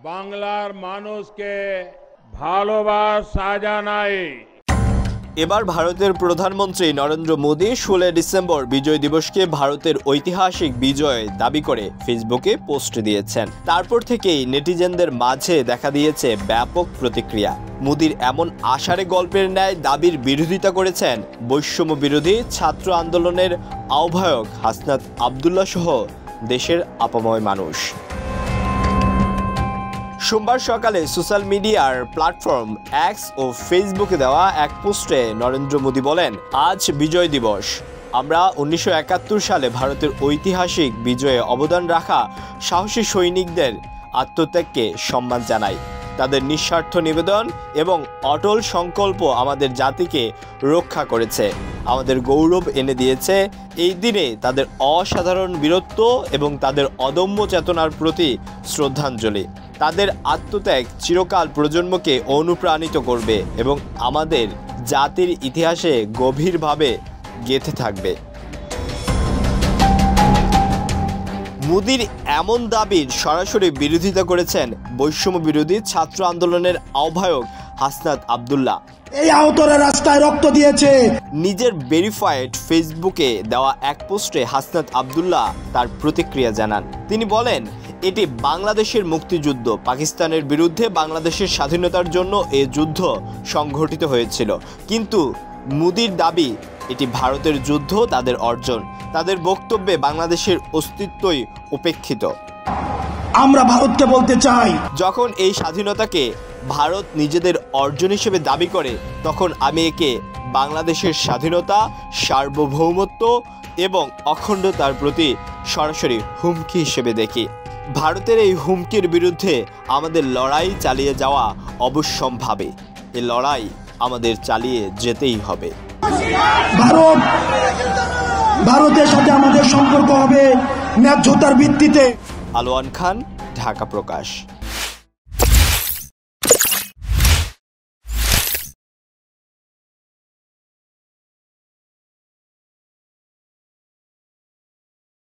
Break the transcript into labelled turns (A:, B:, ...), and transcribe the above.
A: বাংলার মানুষকে ভালোবাসা জানাই।
B: এবার ভারতের প্রধানমন্ত্রী নরেন্দ্র মোদী 16 ডিসেম্বর বিজয় দিবসকে ভারতের ঐতিহাসিক বিজয় দাবি করে ফেসবুকে পোস্ট দিয়েছেন। তারপর থেকেই নেটিজেনদের মাঝে দেখা দিয়েছে ব্যাপক প্রতিক্রিয়া। মোদীর এমন আষাঢ়ে গল্পের ন্যায় দাবির বিরোধিতা করেছেন বৈষম্য বিরোধী ছাত্র আন্দোলনের আহ্বায়ক হাসনাত আব্দুল্লাহ সহ দেশের আপাময় মানুষ। সোমবার সকালে সোশ্যাল মিডিয়ার প্ল্যাটফর্ম এক্স ও ফেসবুকে দেওয়া এক পোস্টে নরেন্দ্র মোদী বলেন, আজ বিজয় দিবস। আমরা 1971 সালে ভারতের ঐতিহাসিক বিজয়ে অবদান রাখা সাহসী সৈনিকদের আত্মত্যাগকে সম্মান জানাই। তাদের নিঃস্বার্থ নিবেদন এবং অটল সংকল্প আমাদের জাতিকে রক্ষা করেছে, আমাদের গৌরব এনে দিয়েছে। এই দিনে তাদের অসাধারণ বীরত্ব এবং তাদের অদম্য চেতনার প্রতি শ্রদ্ধাঞ্জলি। তাদের আত্মত্যাগ চিরকাল প্রজন্মকে অনুপ্রাণিত করবে এবং আমাদের জাতির ইতিহাসে গভীরভাবে গেঁথে থাকবে। মোদীর এমন দাবির সরাসরি বিরোধিতা করেছেন বৈষম্য বিরোধী ছাত্র আন্দোলনের আহ্বায়ক হাসনাত আব্দুল্লাহ।
C: এই আহতরা রাস্তায় রক্ত দিয়েছে।
B: নিজের ভেরিফাইড ফেসবুকে দেওয়া এক পোস্টে হাসনাত আব্দুল্লাহ তার প্রতিক্রিয়া জানান। তিনি বলেন, এটি বাংলাদেশের মুক্তিযুদ্ধ। পাকিস্তানের বিরুদ্ধে বাংলাদেশের স্বাধীনতার জন্য এই যুদ্ধ সংঘটিত হয়েছিল, কিন্তু মোদীর দাবি এটি ভারতের যুদ্ধ, তাদের অর্জন। তাদের বক্তব্যে বাংলাদেশের অস্তিত্বই উপেক্ষিত।
C: আমরা ভারতকে বলতে চাই,
B: যখন এই স্বাধীনতাকে ভারত নিজেদের অর্জন হিসেবে দাবি করে, তখন আমি একে বাংলাদেশের স্বাধীনতা, সার্বভৌমত্ব এবং অখণ্ডতার প্রতি সরাসরি হুমকি হিসেবে দেখি। ভারতের এই হুমকির বিরুদ্ধে আমাদের লড়াই চালিয়ে যাওয়া অবশ্যম্ভাবী। এই লড়াই আমাদের চালিয়ে যেতেই হবে।
C: ভারতের সাথে আমাদের সম্পর্ক হবে ন্যায্যতার ভিত্তিতে।
B: আলোয়ান খান, ঢাকা প্রকাশ।